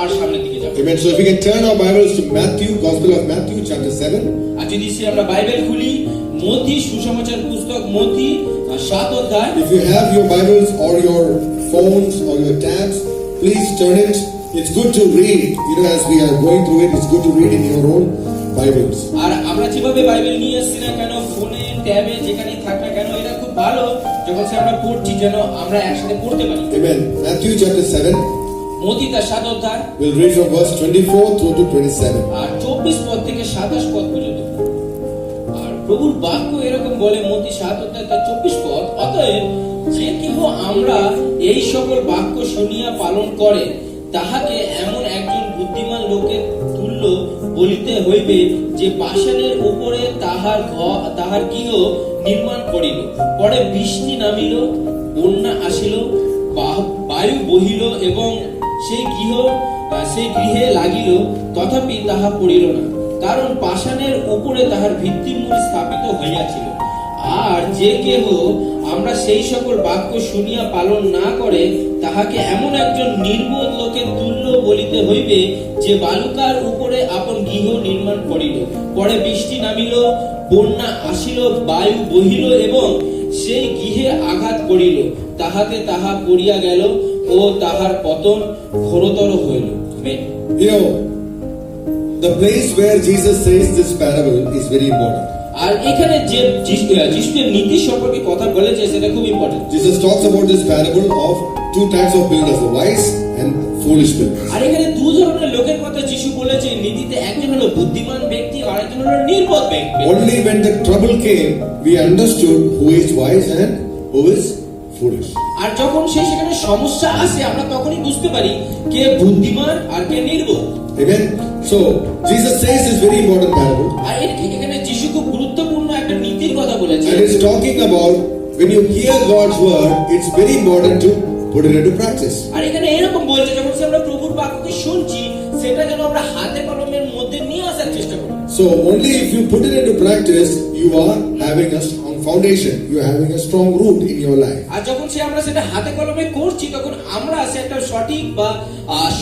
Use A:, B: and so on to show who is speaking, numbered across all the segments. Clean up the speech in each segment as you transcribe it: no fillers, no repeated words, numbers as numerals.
A: আর সামনের দিকে যাব।
B: Amen. So if we can turn our Bibles to Matthew, Gospel of Matthew, chapter 7.
A: আর যদি আমরা বাইবেল খুলি মথি সুসমাচার পুস্তক মথি 7 অধ্যায়।
B: If you have your Bibles or your phones or your tabs, please turn it. It's good to read. As we are going through it, it's good to read in your own Bibles.
A: আর আমরা যেভাবে Bible নিয়ে আসছি না কেন, ফোনে ট্যাবে যেখানেই থাক না কেন, এটা খুব ভালো যখন আমরা পড়ছি যেন আমরা একসাথে পড়তে পারি।
B: Amen. Matthew chapter 7.
A: মথি 7 অধ্যায়।
B: We'll read from verse 24 through to 27.
A: আর 24 পদ থেকে 27 পদ পর্যন্ত। আর প্রভুর বাক্য এরকম বলে মথি 7 অধ্যায় 24 পদ, অতএব যে কেহ আমরা এই সকল বাক্য শুনিয়া পালন করে তাহাকে এমন একজন বুদ্ধিমান লোকের তুল্য বলিতে হইবে যে পাষাণের উপরে তাহার গৃহ নির্মাণ করিল, পরে বৃষ্টি নামিল, বন্যা আসিল, বায়ু বহিল এবং সেই গৃহে লাগিল, তথাপি তাহা পড়িল না, কারণ পাষাণের উপরে তাহার ভিত্তিমূল স্থাপিত হইয়াছিল। আর যে কেহ আমরা সেই সকল বাক্য শুনিয়া পালন না করে তাহাকে এমন একজন নির্বোধ লোকের তুল্য বলিতে হইবে যে বালুকার উপরে আপন গৃহ নির্মাণ করিল, পরে বৃষ্টি নামিল, বন্যা আসিল, বায়ু বহিল এবং সেই গৃহে আঘাত করিল, তাহাতে তাহা পড়িয়া গেল ও তাহার পতন ঘোরতর হইল।
B: The place where Jesus says this parable is very important.
A: আর এখানে যে যিশুর নীতি সম্পর্কে কথা বলেছে সেটা খুব important.
B: Jesus talks about this parable of two types of builders, the wise and foolish builders.
A: আর এখানে দুই ধরনের লোকের কথা যিশু বলেছে নীতিতে, একজন হলো বুদ্ধিমান ব্যক্তি আর একজন হলো নির্বোধ ব্যক্তি।
B: Only when the trouble came we understood who is wise and who is foolish.
A: আর যখন সেখানে সমস্যা আসে আমরা তখনই বুঝতে পারি কে বুদ্ধিমান আর কে নির্বোধ।
B: Amen. So Jesus says this very important parable.
A: আর এখানে যিশু খুব গুরুত্বপূর্ণ একটা নীতির কথা বলেছে।
B: And it's talking about when you hear God's word, it's very important to put it into practice.
A: আর এখানে এরকম বলছে যখন আমরা প্রভুর বাক্যকে শুনছি সেটা যেন আমরা হাতে কলমের মধ্যে নিয়ে আসার চেষ্টা করি।
B: So only if you put it into practice, you are having a strong foundation. You are having a strong root in your life.
A: আর যখন আমরা সেটা হাতে কলমে করছি তখন আমরা সেটা সঠিক বা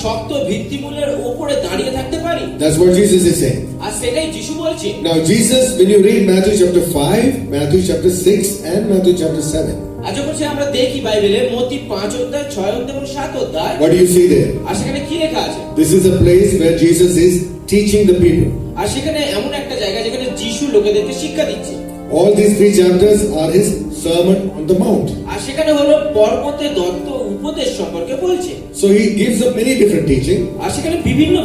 A: শক্ত ভিত্তিমূলের উপরে দাঁড়িয়ে থাকতে পারি।
B: That's what Jesus is saying.
A: আর সেটাই যিশু বলছে।
B: Now Jesus, when you read Matthew chapter 5, Matthew chapter 6 and Matthew chapter 7.
A: আর যখন আমরা দেখি বাইবেলে মত্তি 5 অধ্যায় 6 অধ্যায় এবং 7 অধ্যায়,
B: What do you see there?
A: আর সেখানে কি লেখা আছে?
B: This is a place where Jesus is teaching the people.
A: আর সেখানে এমন একটা জায়গা যেখানে যিশু লোকেদেরকে শিক্ষা দিচ্ছে।
B: All these 3 chapters are his sermon on the mount.
A: আর সেখানে হলো পর্বতে দত্ত উপদেশ সম্পর্কে বলছে।
B: So he gives up many different teaching.
A: আর সেখানে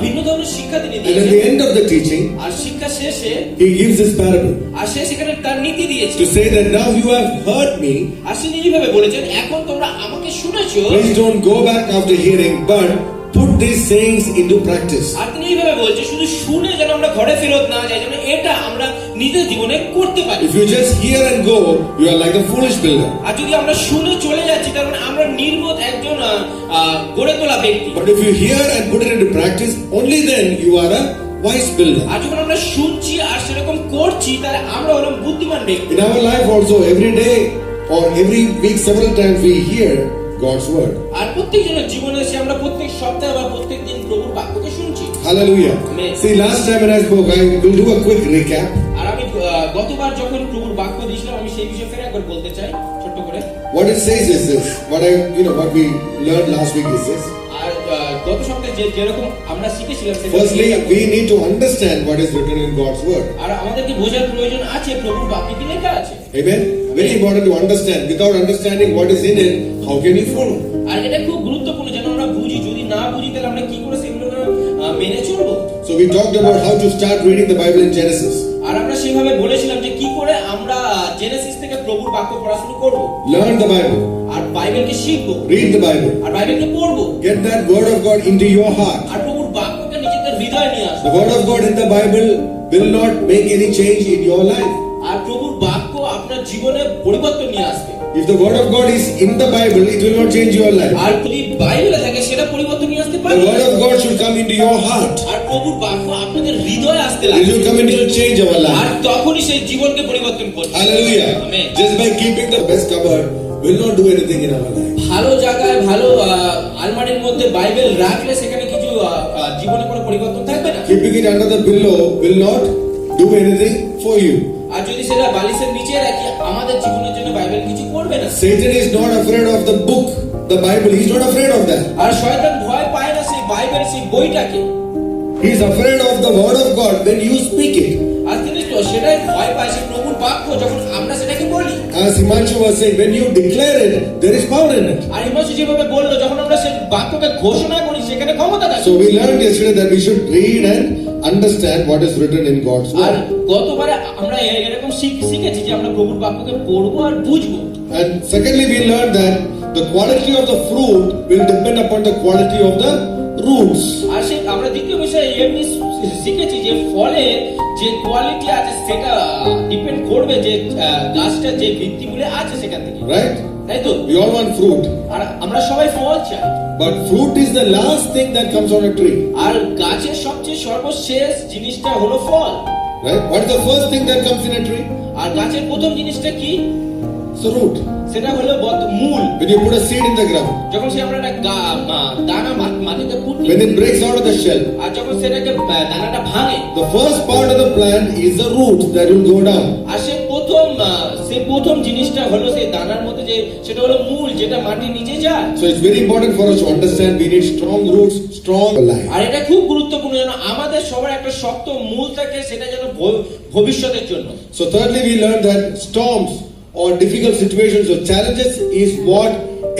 A: ভিন্ন ধরনের শিক্ষা তিনি
B: And
A: দিয়েছেন।
B: at the end of the teaching,
A: আর শিক্ষা শেষে
B: he gives this parable
A: আর সেখানে তার নীতি দিয়েছে।
B: to say that now you have heard me.
A: আর তিনি এইভাবে বলেছেন, এখন তোমরা আমাকে শুনেছো,
B: Please don't go back after hearing, but put these sayings into practice.
A: আর তিনি এইভাবে বলছে শুধু শুনে যেন আমরা ঘরে ফেরত না যাই, যেন এটা আমরা নিজের জীবনে করতে পারি।
B: If you just hear and go, you are like a foolish builder.
A: আর যদি আমরা শুনে চলে যাচ্ছি তার মানে আমরা নির্বোধ একজন গড়ে তোলা ব্যক্তি।
B: But if you hear and put it into practice, only then you are a wise builder.
A: আর যখন আমরা শুনছি আর সেরকম করছি তাহলে আমরা হলাম বুদ্ধিমান ব্যক্তি।
B: In our life also, every day or every week, several times we hear God's word.
A: আর প্রত্যেকজনের জীবনে আমরা প্রত্যেক সপ্তাহে বা প্রত্যেক দিন প্রভুর বাক্যকে শুনছি।
B: Hallelujah.
A: Amen.
B: See, last time when I spoke, I will do a quick recap.
A: আর আমি গতবার যখন প্রভুর বাক্য দিয়েছিলাম আমি সেই বিষয়ে ফের একবার বলতে চাই ছোট্ট করে।
B: What it says is this. What we learned last week is this.
A: আর গত সপ্তাহে যেরকম আমরা শিখেছিলাম সেটা
B: Firstly, we need to understand what is written in God's word.
A: আর আমাদেরকে বোঝার প্রয়োজন আছে প্রভুর বাক্যে কি লেখা আছে।
B: Amen. Very important to understand. Without understanding what is in it, how can you follow?
A: আর এটা খুব গুরুত্বপূর্ণ যেন আমরা বুঝি, যদি না বুঝি তাহলে আমরা কি করে সেগুলো মেনে চলবো।
B: So we talked about how to start reading the Bible in Genesis.
A: আর আমরা সেভাবে বলেছিলাম যে কি করে আমরা জেনেসিস থেকে প্রভুর বাক্য পড়া শুরু করব।
B: Learn the Bible.
A: আর বাইবেলকে শিখবো।
B: Read the Bible.
A: আর বাইবেলকে পড়বো।
B: Get that word of God into your heart.
A: আর প্রভুর বাক্যকে নিজেদের হৃদয়ে নিয়ে আসবো।
B: The word of God in the Bible will not make any change in your life.
A: আর প্রভুর বাক্য আপনার জীবনে পরিবর্তন নিয়ে আসবে।
B: If the word of God is in the Bible, it will not change your life.
A: আর যদি বাইবেলে থাকে সেটা পরিবর্তন নিয়ে আসতে পারে।
B: The word of God should come into your heart.
A: আর প্রভুর বাক্য আপনাদের হৃদয়ে আসতে
B: It
A: লাগবে।
B: will come into change our
A: R
B: life.
A: তখনই সেই জীবনকে পরিবর্তন করবে।
B: Hallelujah.
A: Amen.
B: Just by keeping the best cupboard will not do anything in our life.
A: ভালো জায়গায় ভালো আলমারির মধ্যে বাইবেল রাখলে সেখানে কিছু জীবনে কোনো পরিবর্তন থাকবে না।
B: Keeping it under the pillow will not do anything for you.
A: আর যদি সেটা বালিশের নিচে রাখি আমাদের জীবনের জন্য বাইবেল কিছু করবে না।
B: Satan is not afraid of the book, the Bible. He's not afraid of that.
A: আর শয়তান ভয় পায় না সেই বাইবেল, সেই বইটাকে।
B: He's afraid of the word of God when you speak it.
A: আর তিনি তো সেটাই ভয় পায়, সেই প্রভুর বাক্য যখন আমরা সেটাকে বলি।
B: As Himanshu was saying, when you declare it, there is power in it.
A: আর হিমাংশু যেভাবে বললো, যখন আমরা সেই বাক্যকে ঘোষণা করি সেখানে ক্ষমতা থাকে।
B: So we learned yesterday that we should read and understand what is written in God's
A: R
B: word.
A: গতবারে আমরা এরকম শিখেছি যে আমরা প্রভুর বাক্যকে পড়বো আর বুঝবো।
B: And secondly, we learned that the quality of the fruit will depend upon the quality of the roots.
A: আর সেই আমরা দ্বিতীয় বিষয়ে এমনি শিখেছি যে ফলের যে কোয়ালিটি আছে সেটা ডিপেন্ড করবে যে গাছটার যে ভিত্তিমূলে আছে সেখান থেকে,
B: Right?
A: তাই তো?
B: We all want fruit.
A: আর আমরা সবাই ফল চাই,
B: But fruit is the last thing that comes on a tree.
A: আর গাছের সবচেয়ে সর্বশেষ জিনিসটা হলো ফল।
B: Right? What is the first thing that comes in a tree?
A: আর গাছের প্রথম জিনিসটা কি?
B: It's the root.
A: সেটা হলো মূল।
B: When you put a seed in the ground,
A: যখন সে আমরা একটা দানা মাটিতে পুঁতি,
B: when it breaks out of the shell,
A: আর যখন সেটাকে দানাটা ভাঙে,
B: the first part of the plant is the root that will go down.
A: আর সে প্রথম জিনিসটা হলো সেই দানার মধ্যে যে সেটা হলো মূল, যেটা মাটির নিচে যায়।
B: So it's very important for us to understand we need strong roots, strong life.
A: আর এটা খুব গুরুত্বপূর্ণ যেন আমাদের সবার একটা শক্ত মূল থাকে, সেটা যেন ভবিষ্যতের জন্য।
B: So thirdly, we learned that storms or difficult situations or challenges is what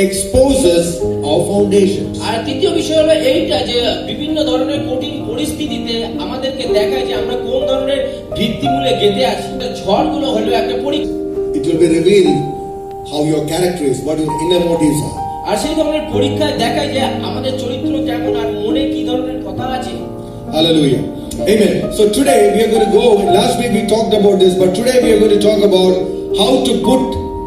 B: exposes our foundations.
A: আর তৃতীয় বিষয় হলো এইটা যে বিভিন্ন ধরনের কঠিন পরিস্থিতিতে আমাদেরকে দেখায় যে আমরা কোন ধরনের ভিত্তিমূলে গেঁথে আছি। ঝড়গুলো হলো একটা পরীক্ষা।
B: It will be revealed how your character is, what your inner motives are.
A: আর সেই ধরনের পরীক্ষায় দেখায় যে আমাদের চরিত্র কেমন আর মনে কি ধরনের কথা আছে।
B: Hallelujah. Amen. So today we are going to go, last week we talked about this, but today we are going to talk about how to put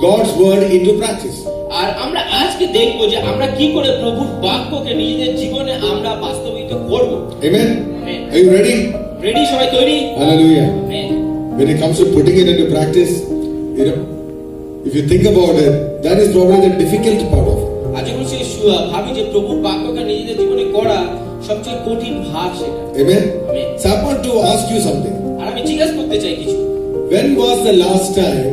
B: God's word into practice.
A: আর আমরা আজকে দেখবো যে আমরা কি করে প্রভুর বাক্যকে নিজেদের জীবনে আমরা বাস্তবিত করব।
B: Amen.
A: Amen.
B: Are you ready?
A: Ready? সবাই তৈরি?
B: Hallelujah.
A: Amen.
B: When it comes to putting it into practice, if you think about it, that is probably the difficult part of it.
A: আর যখন সে ভাবি যে প্রভুর বাক্যকে নিজেদের জীবনে করা সবচেয়ে কঠিন ভাগ সেটা।
B: Amen.
A: Amen.
B: So I want to ask you something.
A: আর আমি জিজ্ঞাসা করতে চাই কিছু।
B: When was the last time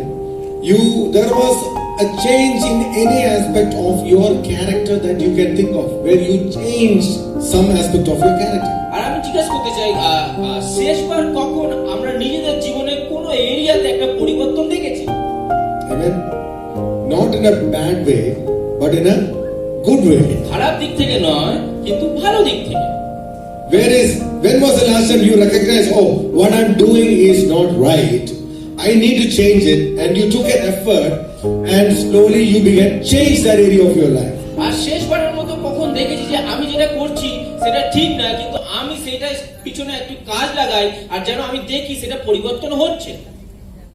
B: there was a change in any aspect of your character that you can think of, where you changed some aspect of your character?
A: আর আমি জিজ্ঞাসা করতে চাই শেষবার কখন আমরা নিজেদের জীবনে কোন এরিয়াতে একটা পরিবর্তন দেখেছি?
B: Amen. Not in a bad way, but in a good way.
A: খারাপ দিক থেকে নয়, কিন্তু ভালো দিক থেকে।
B: When was the last time you recognized, oh, what I'm doing is not right, I need to change it, and you took an effort and slowly you began change that area of your life?
A: আর শেষবারের মতো কখন দেখেছি যে আমি যেটা করছি সেটা ঠিক না, কিন্তু আমি সেটা পিছনে একটু কাজ লাগাই আর যেন আমি দেখি সেটা পরিবর্তন হচ্ছে।